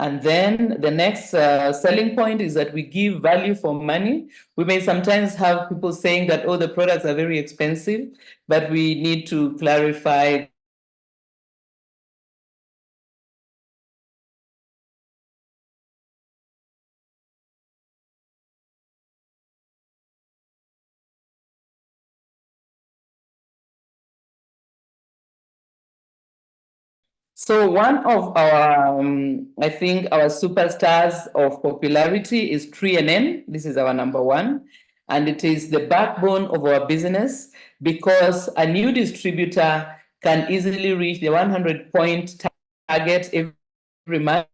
And then the next selling point is that we give value for money. We may sometimes have people saying that, oh, the products are very expensive, but we need to clarify that the products are affordable and they are So one of our, I think, our superstars of popularity is 3NN. This is our number one, and it is the backbone of our business because a new distributor can easily reach the 100-point target every month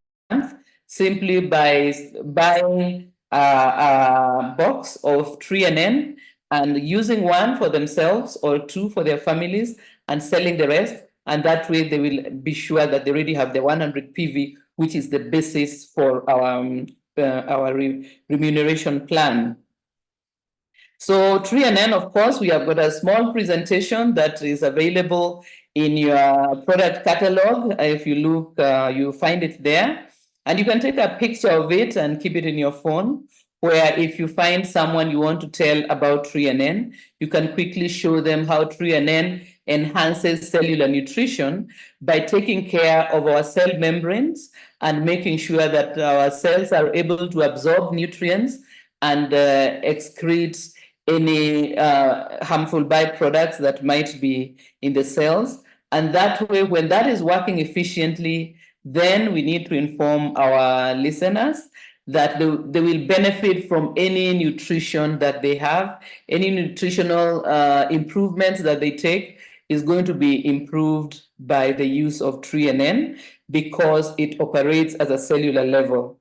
simply by buying a box of 3NN and using one for themselves or two for their families and selling the rest. And that way they will be sure that they already have the 100 PV, which is the basis for our remuneration plan. So 3NN, of course, we have got a small presentation that is available in your product catalog. If you look, you find it there. And you can take a picture of it and keep it in your phone, where if you find someone you want to tell about 3NN, you can quickly show them how 3NN enhances cellular nutrition by taking care of our cell membranes and making sure that our cells are able to absorb nutrients and excrete any harmful byproducts that might be in the cells. And that way, when that is working efficiently, then we need to inform our listeners that they will benefit from any nutrition that they have, any nutritional improvements that they take is going to be improved by the use of 3NN because it operates at a cellular level.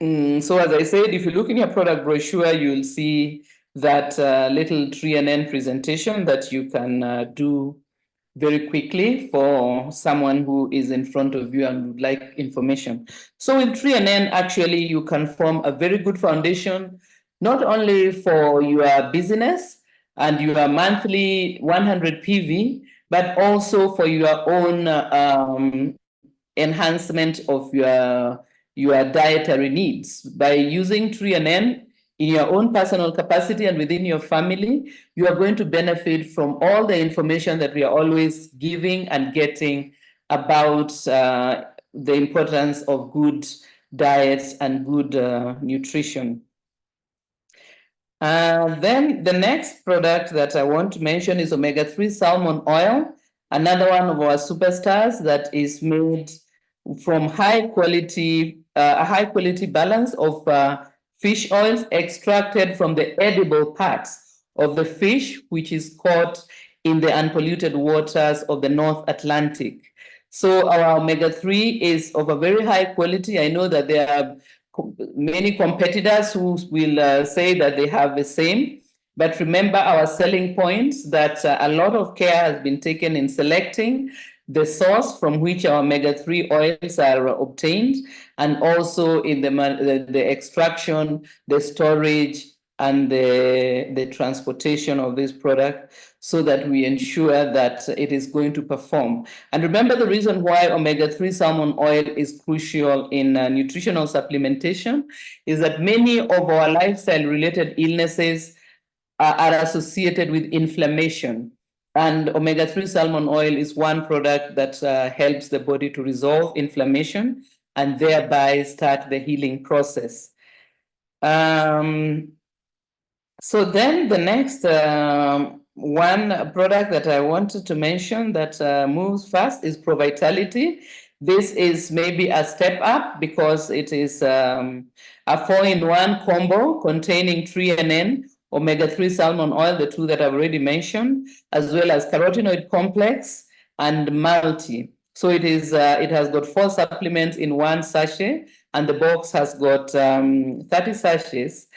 So as I said, if you look in your product brochure, you'll see that little 3NN presentation that you can do very quickly for someone who is in front of you and would like information. So with 3NN, actually, you can form a very good foundation, not only for your business and your monthly 100 PV, but also for your own enhancement of your dietary needs. By using 3NN in your own personal capacity and within your family, you are going to benefit from all the information that we are always giving and getting about the importance of good diets and good nutrition. Then the next product that I want to mention is omega-3 salmon oil, another one of our superstars that is made from a high quality balance of fish oils extracted from the edible parts of the fish, which is caught in the unpolluted waters of the North Atlantic. So our omega-3 is of a very high quality. I know that there are many competitors who will say that they have the same. But remember our selling points that a lot of care has been taken in selecting the source from which our omega-3 oils are obtained, and also in the extraction, the storage, and the transportation of this product so that we ensure that it is going to perform. And remember, the reason why omega-3 salmon oil is crucial in nutritional supplementation is that many of our lifestyle-related illnesses are associated with inflammation. And omega-3 salmon oil is one product that helps the body to resolve inflammation and thereby start the healing process. So then the next one product that I wanted to mention that moves fast is ProVitality. This is maybe a step up because it is a 4-in-1 combo containing 3NN, omega-3 salmon oil, the two that I've already mentioned, as well as carotenoid complex and multi. So it has got 4 supplements in one sachet, and the box has got 30 sachets.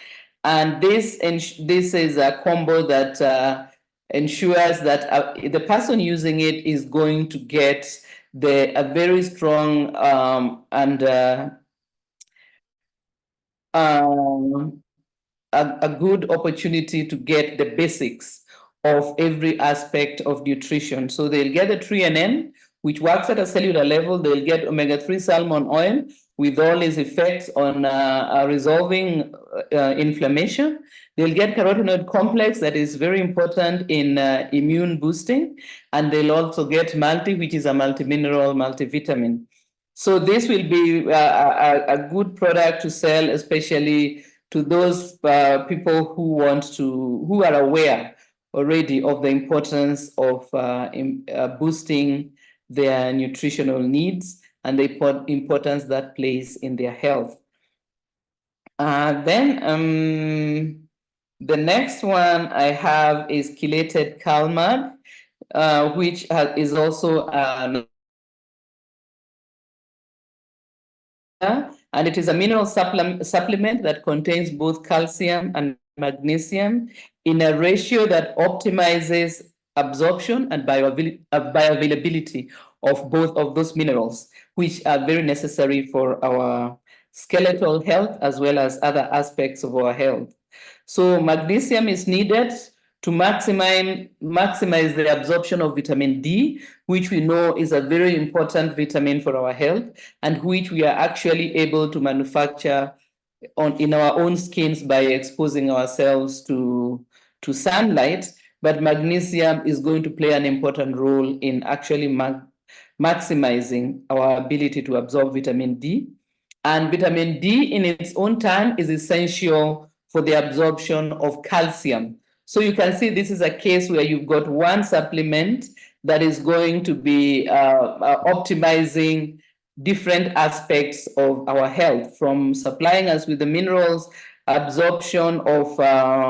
And this is a combo that ensures that the person using it is going to get a very strong and a good opportunity to get the basics of every aspect of nutrition. So they'll get the 3NN, which works at a cellular level. They'll get omega-3 salmon oil with all its effects on resolving inflammation. They'll get carotenoid complex that is very important in immune boosting. And they'll also get multi, which is a multimineral, multivitamin. So this will be a good product to sell, especially to those people who are aware already of the importance of boosting their nutritional needs and the importance that plays in their health. Then the next one I have is chelated calmag, which is also and it is a mineral supplement that contains both calcium and magnesium in a ratio that optimizes absorption and bioavailability of both of those minerals, which are very necessary for our skeletal health as well as other aspects of our health. So magnesium is needed to maximize the absorption of vitamin D, which we know is a very important vitamin for our health, and which we are actually able to manufacture in our own skins by exposing ourselves to sunlight. But magnesium is going to play an important role in actually maximizing our ability to absorb vitamin D. And vitamin D in its own time is essential for the absorption of calcium. So you can see this is a case where you've got one supplement that is going to be optimizing different aspects of our health, from supplying us with the minerals, absorption of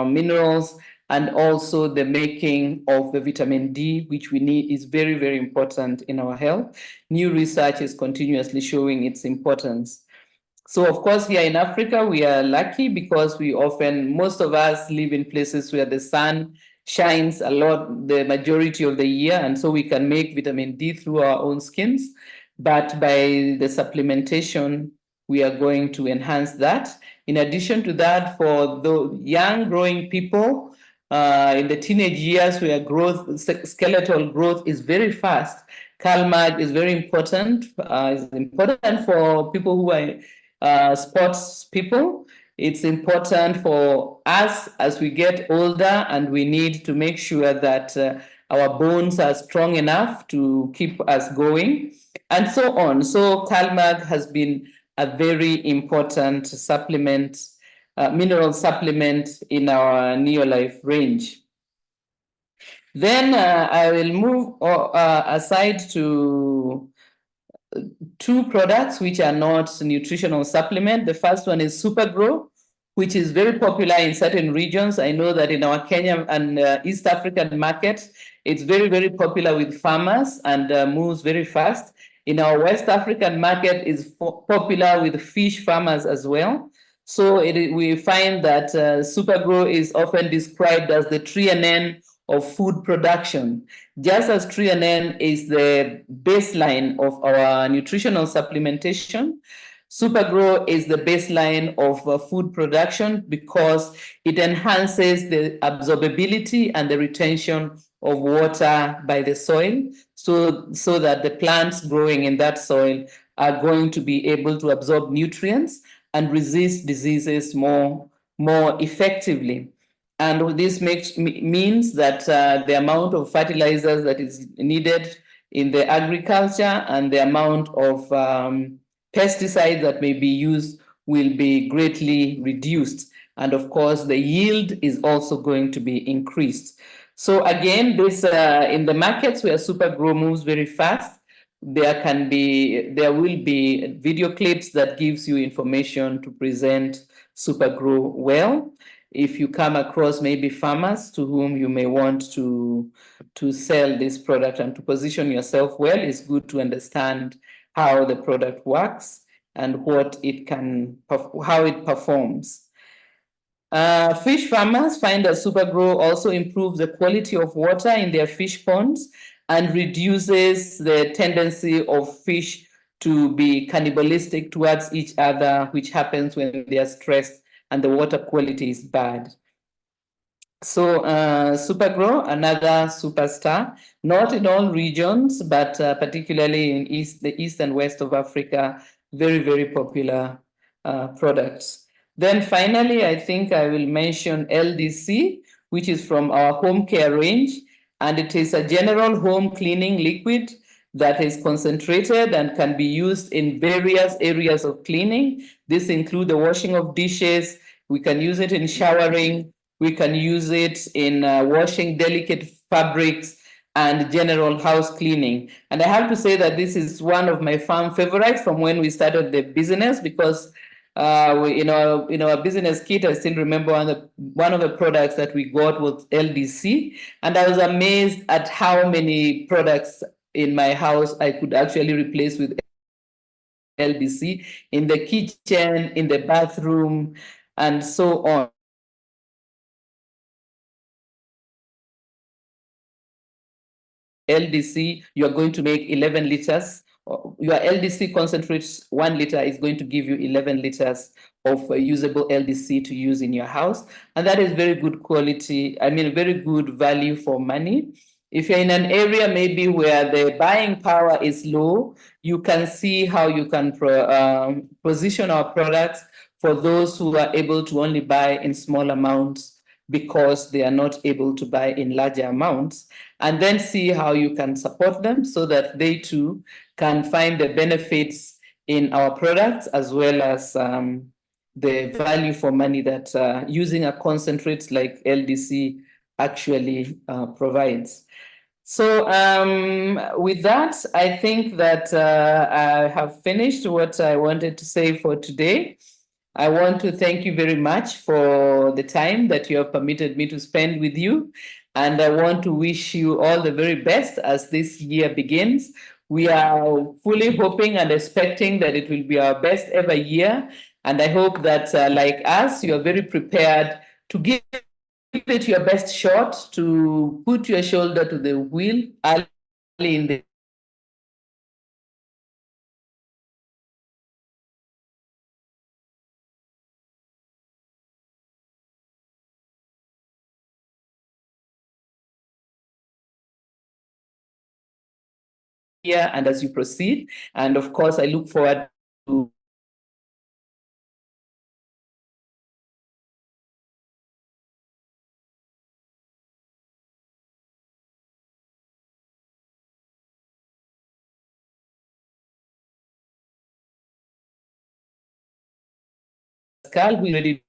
minerals, and also the making of the vitamin D, which we need, is very, very important in our health. New research is continuously showing its importance. So, of course, here in Africa, we are lucky because most of us live in places where the sun shines a lot, the majority of the year, and so we can make vitamin D through our own skins. But by the supplementation, we are going to enhance that. In addition to that, for the young growing people in the teenage years where skeletal growth is very fast, CalMag is very important. It's important for people who are sports people. It's important for us as we get older, and we need to make sure that our bones are strong enough to keep us going, and so on. So CalMag has been a very important supplement, mineral supplement in our Neolife range. Then I will move aside to two products which are not nutritional supplement. The first one is Supergrow, which is very popular in certain regions. I know that in our Kenya and East African market, it's very, very popular with farmers and moves very fast. In our West African market, it's popular with fish farmers as well. So we find that Supergrow is often described as the trianen of food production. Just as trianen is the baseline of our nutritional supplementation, Supergrow is the baseline of food production because it enhances the absorbability and the retention of water by the soil, so that the plants growing in that soil are going to be able to absorb nutrients and resist diseases more effectively. And this means that the amount of fertilizers that is needed in the agriculture and the amount of pesticides that may be used will be greatly reduced. And of course, the yield is also going to be increased. So again, this in the markets where Supergrow moves very fast, there will be video clips that gives you information to present Supergrow well. If you come across maybe farmers to whom you may want to sell this product and to position yourself well, it's good to understand how the product works and how it performs. Fish farmers find that Supergrow also improves the quality of water in their fish ponds and reduces the tendency of fish to be cannibalistic towards each other, which happens when they are stressed and the water quality is bad. So Supergrow, another superstar, not in all regions, but particularly in the east and west of Africa, very, very popular products. Then finally, I think I will mention LDC, which is from our home care range, and it is a general home cleaning liquid that is concentrated and can be used in various areas of cleaning. This includes the washing of dishes. We can use it in showering. We can use it in washing delicate fabrics and general house cleaning. And I have to say that this is one of my farm favorites from when we started the business, because in our business kit, I still remember one of the products that we got was LDC, and I was amazed at how many products in my house I could actually replace with LDC in the kitchen, in the bathroom, and so on. LDC, you are going to make 11 liters. Your LDC concentrates 1 liter is going to give you 11 liters of usable LDC to use in your house. And that is very good quality. I mean, very good value for money. If you're in an area maybe where the buying power is low, you can see how you can position our products for those who are able to only buy in small amounts because they are not able to buy in larger amounts, and then see how you can support them so that they too can find the benefits in our products, as well as the value for money that using a concentrate like LDC actually provides. So with that, I think that I have finished what I wanted to say for today. I want to thank you very much for the time that you have permitted me to spend with you. And I want to wish you all the very best as this year begins. We are fully hoping and expecting that it will be our best ever year. And I hope that, like us, you are very prepared to give it your best shot, to put your shoulder to the wheel early in the year and as you proceed. And of course, I look forward to Pascal, who is ready.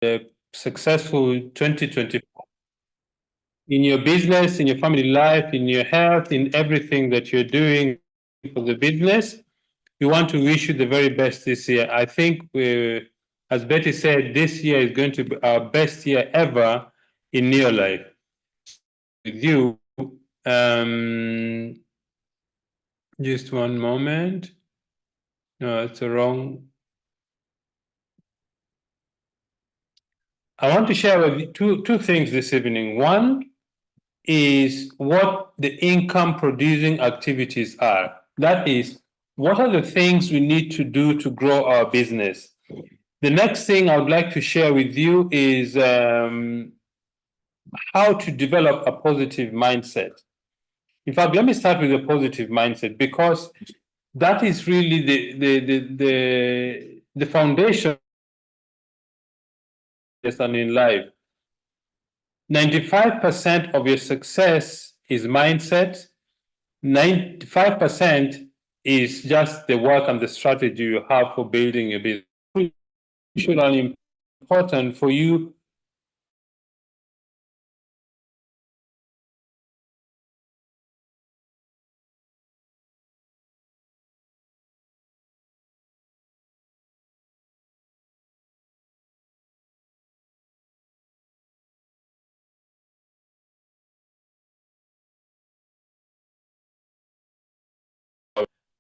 The successful 2024 in your business, in your family life, in your health, in everything that you're doing for the business. We want to wish you the very best this year. I think, as Betty said, this year is going to be our best year ever in your life. With you, just one moment. No, it's a wrong. I want to share with you two things this evening. One is what the income producing activities are. That is, what are the things we need to do to grow our business? The next thing I would like to share with you is how to develop a positive mindset. In fact, let me start with a positive mindset, because that is really the foundation and in life. 95% of your success is mindset. 95% is just the work and the strategy you have for building a business. Crucial and important for you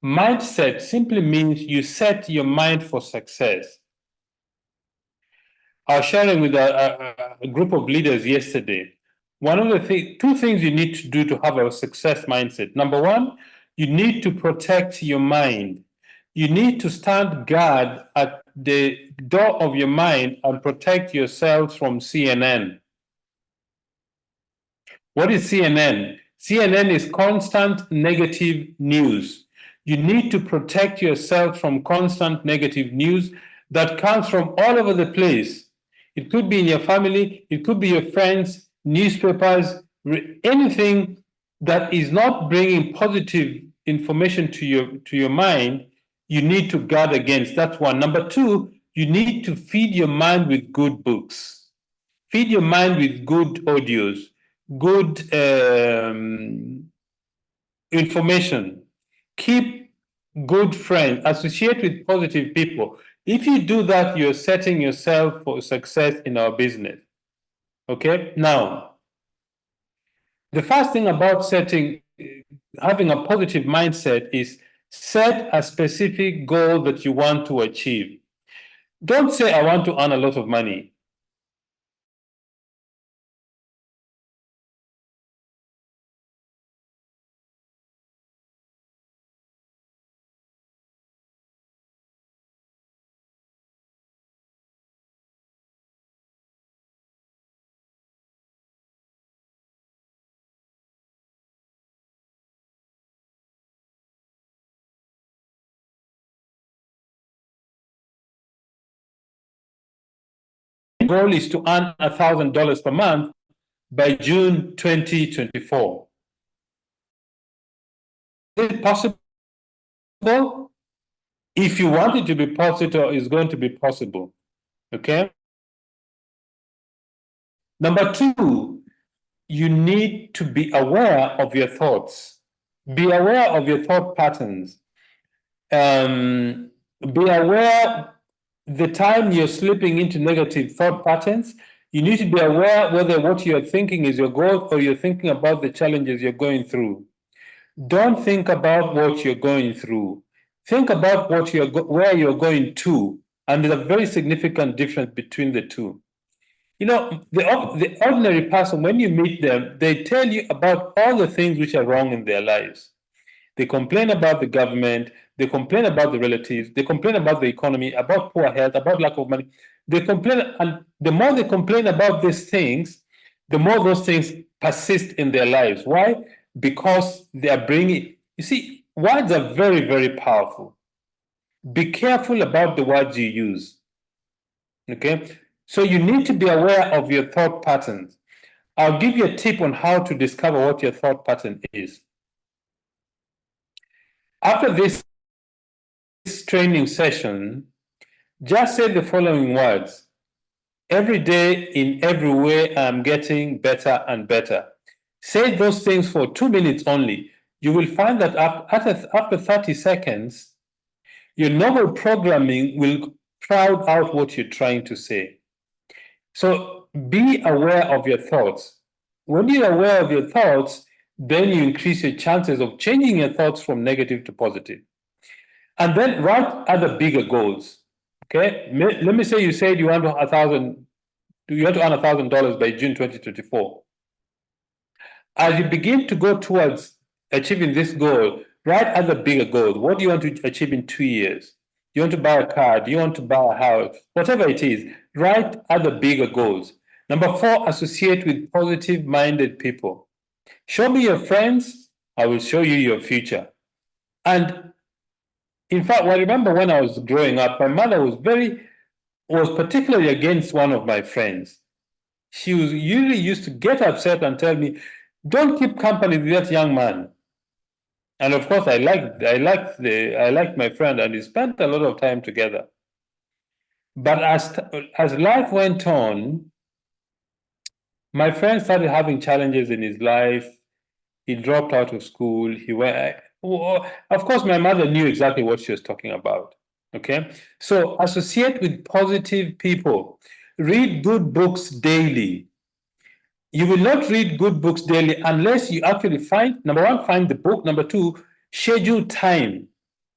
mindset simply means you set your mind for success. I was sharing with a group of leaders yesterday. One of the two things you need to do to have a success mindset. Number one, you need to protect your mind. You need to stand guard at the door of your mind and protect yourself from CNN. What is CNN? CNN is constant negative news. You need to protect yourself from constant negative news that comes from all over the place. It could be in your family, it could be your friends, newspapers, anything that is not bringing positive information to your mind, you need to guard against. That's one. Number two, you need to feed your mind with good books. Feed your mind with good audios, good information. Keep good friends. Associate with positive people. If you do that, you're setting yourself for success in our business. Okay? Now, the first thing about having a positive mindset is set a specific goal that you want to achieve. Don't say, I want to earn a lot of money. The goal is to earn $1,000 per month by June 2024. Is it possible? If you want it to be possible, it's going to be possible. Okay? Number two, you need to be aware of your thoughts. Be aware of your thought patterns. Be aware the time you're slipping into negative thought patterns. You need to be aware whether what you're thinking is your growth or you're thinking about the challenges you're going through. Don't think about what you're going through. Think about where you're going to, and there's a very significant difference between the two. You know, the ordinary person, when you meet them, they tell you about all the things which are wrong in their lives. They complain about the government, they complain about the relatives, they complain about the economy, about poor health, about lack of money. They complain, and the more they complain about these things, the more those things persist in their lives. Why? Because they are bringing, you see, words are very, very powerful. Be careful about the words you use. Okay? So you need to be aware of your thought patterns. I'll give you a tip on how to discover what your thought pattern is. After this training session, just say the following words. Every day, in every way, I'm getting better and better. Say those things for 2 minutes only. You will find that after 30 seconds, your normal programming will crowd out what you're trying to say. So be aware of your thoughts. When you're aware of your thoughts, then you increase your chances of changing your thoughts from negative to positive. And then write other bigger goals. Okay, let me say you said you want to earn $1,000 by June 2024. As you begin to go towards achieving this goal, write other bigger goals. What do you want to achieve in 2 years? You want to buy a car? Do you want to buy a house? Whatever it is, write other bigger goals. Number four, associate with positive minded people. Show me your friends, I will show you your future. And in fact, I remember when I was growing up, my mother was particularly against one of my friends. She was usually used to get upset and tell me, don't keep company with that young man. And of course, I liked my friend, and we spent a lot of time together. But as life went on, my friend started having challenges in his life. He dropped out of school. He went. Of course, my mother knew exactly what she was talking about. Okay, so associate with positive people. Read good books daily. You will not read good books daily unless you actually find, number one, find the book. Number two, schedule time.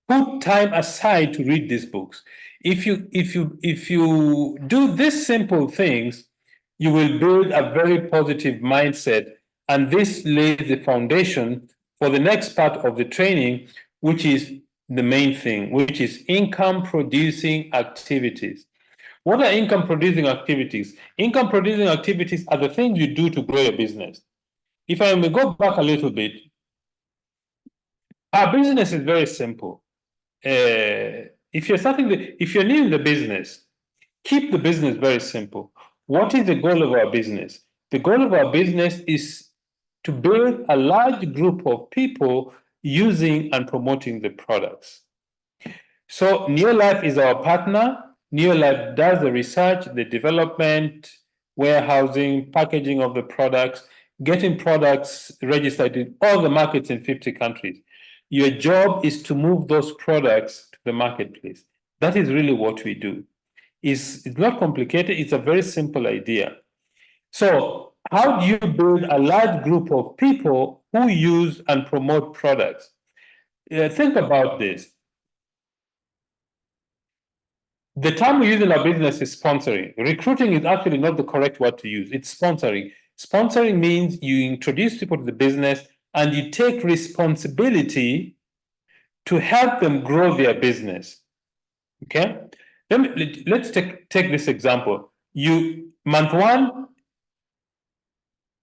Put time aside to read these books. If you do these simple things, you will build a very positive mindset, and this lays the foundation for the next part of the training, which is the main thing, which is income producing activities. What are income producing activities? Income producing activities are the things you do to grow your business. If I may go back a little bit, our business is very simple. If you're new in the business, keep the business very simple. What is the goal of our business? The goal of our business is to build a large group of people using and promoting the products. So Neolife is our partner. Neolife does the research, the development, warehousing, packaging of the products, getting products registered in all the markets in 50 countries. Your job is to move those products to the marketplace. That is really what we do. It's not complicated, it's a very simple idea. So, how do you build a large group of people who use and promote products? Think about this. The term we use in our business is sponsoring. Recruiting is actually not the correct word to use. It's sponsoring. Sponsoring means you introduce people to the business and you take responsibility to help them grow their business. Okay? Let's take this example. Month one,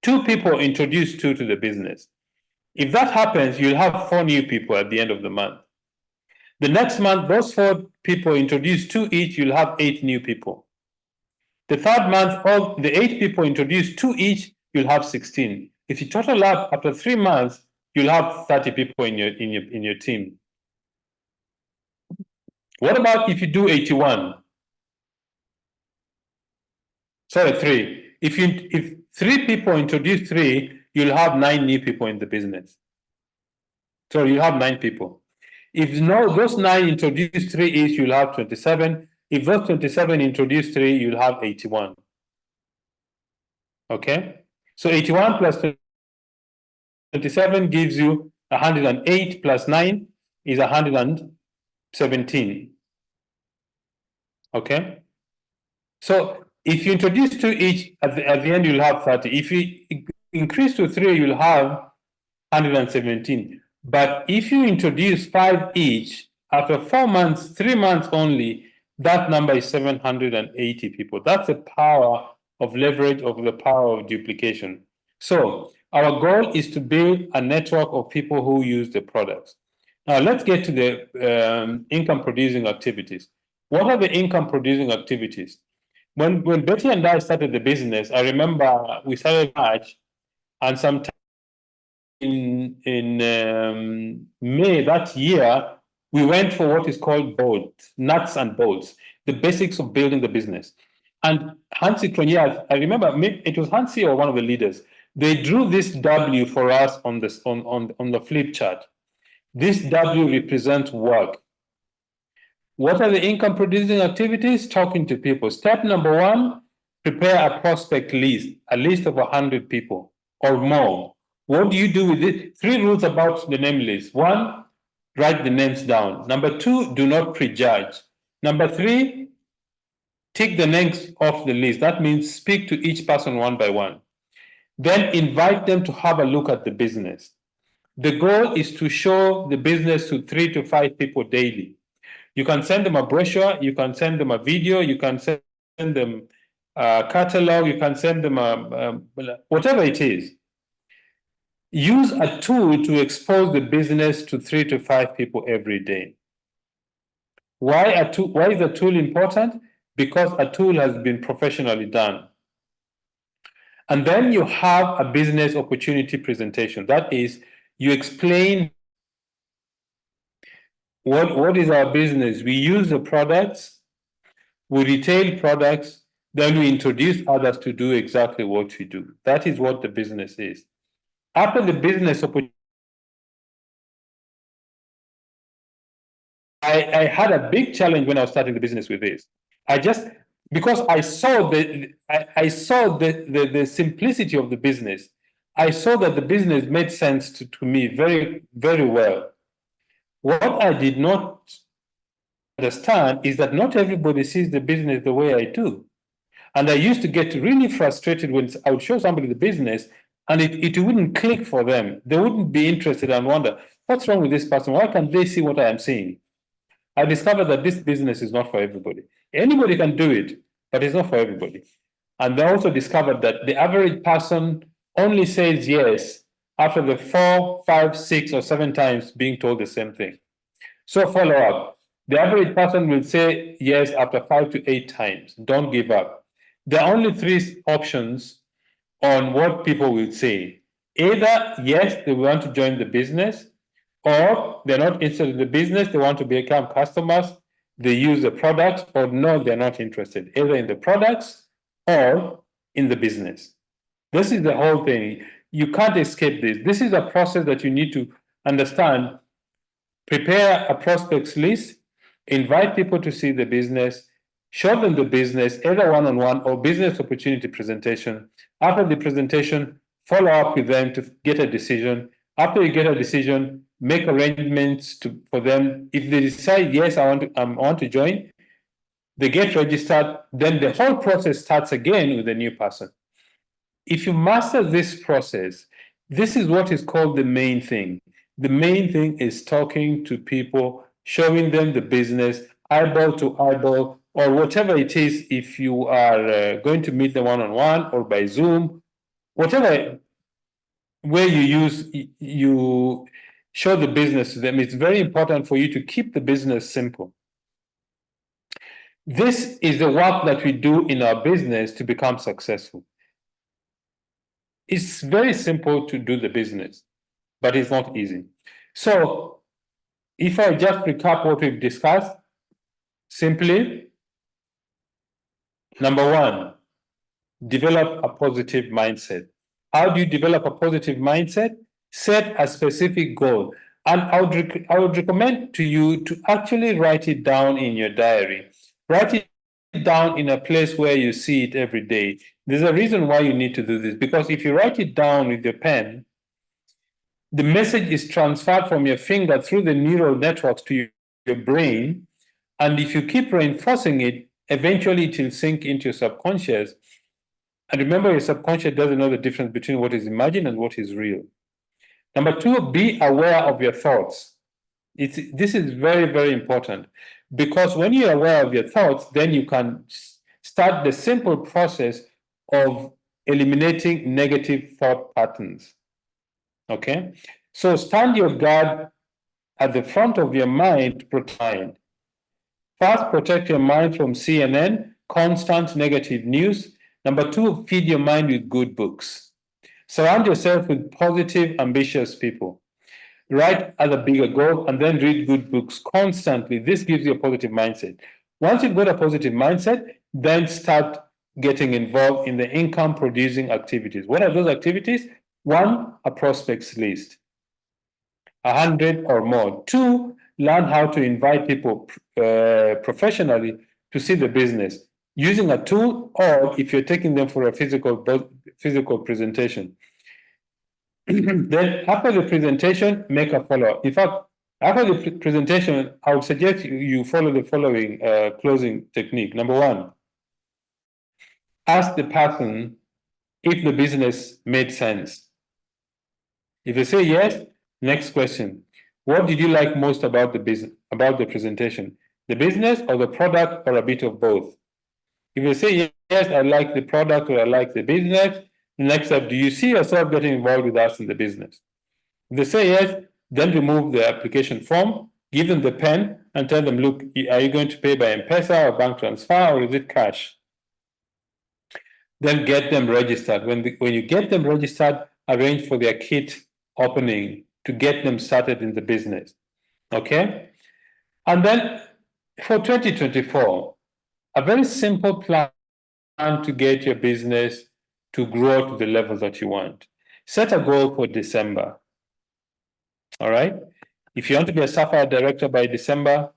two people introduce two to the business. If that happens, you'll have four new people at the end of the month. The next month, those four people introduce two each, you'll have eight new people. The third month, all the 8 people introduce two each, you'll have 16. If you total up after 3 months, you'll have 30 people in your team. What about if you do 81? Sorry, three. If 3 people introduce three, you'll have 9 new people in the business. So you have 9 people. If no, those 9 introduce three each, you'll have 27. If those 27 introduce three, you'll have 81. Okay? So 81 plus 27 gives you 108 plus 9 is 117. Okay? So if you introduce two each, at the end you'll have 30. If you increase to 3, you'll have 117. But if you introduce 5 each, after 4 months, 3 months only, that number is 780 people. That's the power of leverage, of the power of duplication. So our goal is to build a network of people who use the products. Now let's get to the income producing activities. What are the income producing activities? When Betty and I started the business, I remember we started March, and sometime in May that year, we went for what is called bolts, nuts and bolts, the basics of building the business. And Hansi Kronyas, I remember it was Hansi or one of the leaders. They drew this W for us on this on the flip chart. This W represents work. What are the income producing activities? Talking to people. Step number one, prepare a prospect list, a list of 100 people or more. What do you do with it? 3 rules about the name list. 1, write the names down. Number 2, do not prejudge. Number 3, tick the names off the list. That means speak to each person one by one. Then invite them to have a look at the business. The goal is to show the business to 3 to 5 people daily. You can send them a brochure, you can send them a video, you can send them a catalog, you can send them whatever it is. Use a tool to expose the business to 3 to 5 people every day. Why is a tool important? Because a tool has been professionally done. And then you have a business opportunity presentation. That is, you explain what is our business? We use the products, we retail products, then we introduce others to do exactly what we do. That is what the business is. After the business opportunity, I had a big challenge when I was starting the business with this. I just because I saw the simplicity of the business. I saw that the business made sense to me very, very well. What I did not understand is that not everybody sees the business the way I do. And I used to get really frustrated when I would show somebody the business and it wouldn't click for them. They wouldn't be interested and wonder, what's wrong with this person? Why can't they see what I am seeing? I discovered that this business is not for everybody. Anybody can do it, but it's not for everybody. And I also discovered that the average person only says yes after the 4, 5, 6, or 7 times being told the same thing. So follow up. The average person will say yes after 5 to 8 times. Don't give up. There are only 3 options on what people will say. Either yes, they want to join the business, or they're not interested in the business, they want to become customers, they use the products, or no, they're not interested, either in the products or in the business. This is the whole thing. You can't escape this. This is a process that you need to understand. Prepare a prospects list, invite people to see the business, show them the business, either one-on-one or business opportunity presentation. After the presentation, follow up with them to get a decision. After you get a decision, make arrangements for them. If they decide, yes, I want to join, they get registered, then the whole process starts again with a new person. If you master this process, this is what is called the main thing. The main thing is talking to people, showing them the business, eyeball to eyeball, or whatever it is, if you are going to meet them one on one or by Zoom, whatever way you use, you show the business to them. It's very important for you to keep the business simple. This is the work that we do in our business to become successful. It's very simple to do the business, but it's not easy. So, if I just recap what we've discussed, simply, number 1, develop a positive mindset. How do you develop a positive mindset? Set a specific goal. And I would recommend to you to actually write it down in your diary. Write it down in a place where you see it every day. There's a reason why you need to do this, because if you write it down with your pen, the message is transferred from your finger through the neural networks to your brain. And if you keep reinforcing it, eventually it will sink into your subconscious. And remember, your subconscious doesn't know the difference between what is imagined and what is real. Number 2, be aware of your thoughts. This is very, very important, because when you're aware of your thoughts, then you can start the simple process of eliminating negative thought patterns. Okay? So stand your guard at the front of your mind to protect your mind. First, protect your mind from CNN, constant negative news. Number 2, feed your mind with good books. Surround yourself with positive, ambitious people. Write other bigger goals and then read good books constantly. This gives you a positive mindset. Once you've got a positive mindset, then start getting involved in the income producing activities. What are those activities? 1, a prospects list, 100 or more. 2, learn how to invite people professionally to see the business using a tool, or if you're taking them for a physical presentation. Then after the presentation, make a follow-up. In fact, after the presentation, I would suggest you follow the following closing technique. Number 1, ask the person if the business made sense. If they say yes, next question. What did you like most about the business, about the presentation? The business or the product, or a bit of both? If you say yes, I like the product or I like the business, next step, do you see yourself getting involved with us in the business? If they say yes, then remove the application form, give them the pen, and tell them, look, are you going to pay by M-Pesa or bank transfer, or is it cash? Then get them registered. When you get them registered, arrange for their kit opening to get them started in the business. Okay? And then for 2024, a very simple plan to get your business to grow to the level that you want. Set a goal for December. All right. If you want to be a Sapphire director by December,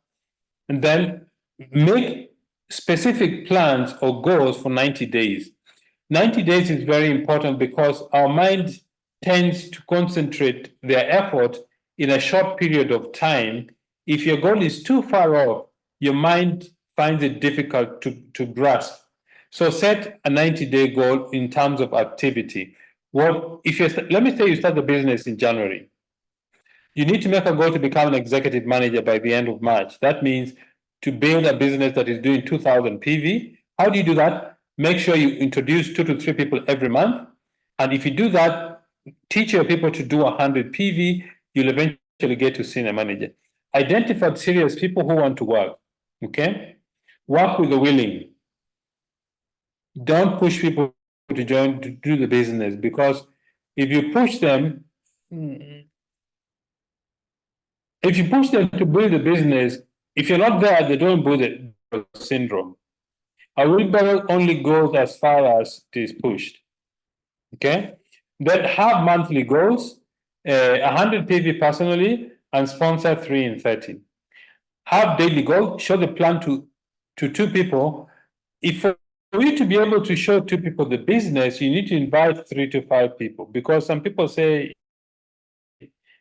and then make specific plans or goals for 90 days. 90 days is very important because our mind tends to concentrate their effort in a short period of time. If your goal is too far off, your mind finds it difficult to grasp. So set a 90-day goal in terms of activity. What if you let me say you start the business in January. You need to make a goal to become an executive manager by the end of March. That means to build a business that is doing 2,000 PV. How do you do that? Make sure you introduce 2 to 3 people every month. And if you do that, teach your people to do 100 PV, you'll eventually get to senior manager. Identify serious people who want to work. Okay? Work with the willing. Don't push people to join to do the business, because if you push them, to build a business, if you're not there, they don't build it. Syndrome. A wheelbarrow only goes as far as it is pushed. Okay? Then have monthly goals, 100 PV personally, and sponsor 3 in 30. Have daily goals, show the plan to 2 people. If for you to be able to show 2 people the business, you need to invite 3 to 5 people, because some people say,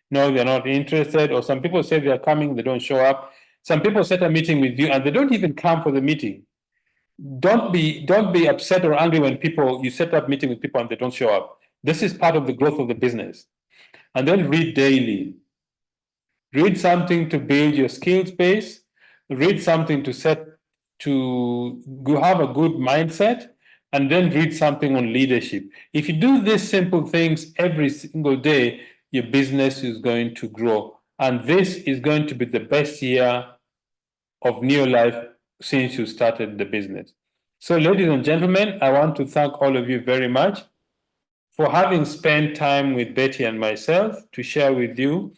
no, they're not interested, or some people say they're coming, they don't show up. Some people set a meeting with you and they don't even come for the meeting. Don't be upset or angry when you set up meeting with people and they don't show up. This is part of the growth of the business. And then read daily. Read something to build your skills base. Read something to have a good mindset, and then read something on leadership. If you do these simple things every single day, your business is going to grow. And this is going to be the best year of new life since you started the business. So, ladies and gentlemen, I want to thank all of you very much for having spent time with Betty and myself to share with you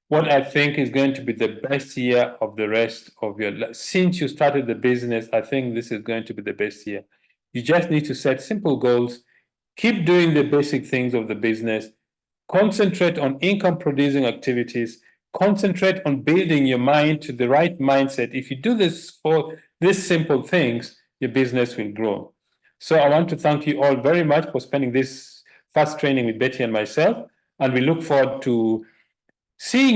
what I think is going to be the best year of the rest of your life. Since you started the business, I think this is going to be the best year. You just need to set simple goals, keep doing the basic things of the business, concentrate on income producing activities, concentrate on building your mind to the right mindset. If you do this for these simple things, your business will grow. So I want to thank you all very much for spending this first training with Betty and myself, and we look forward to seeing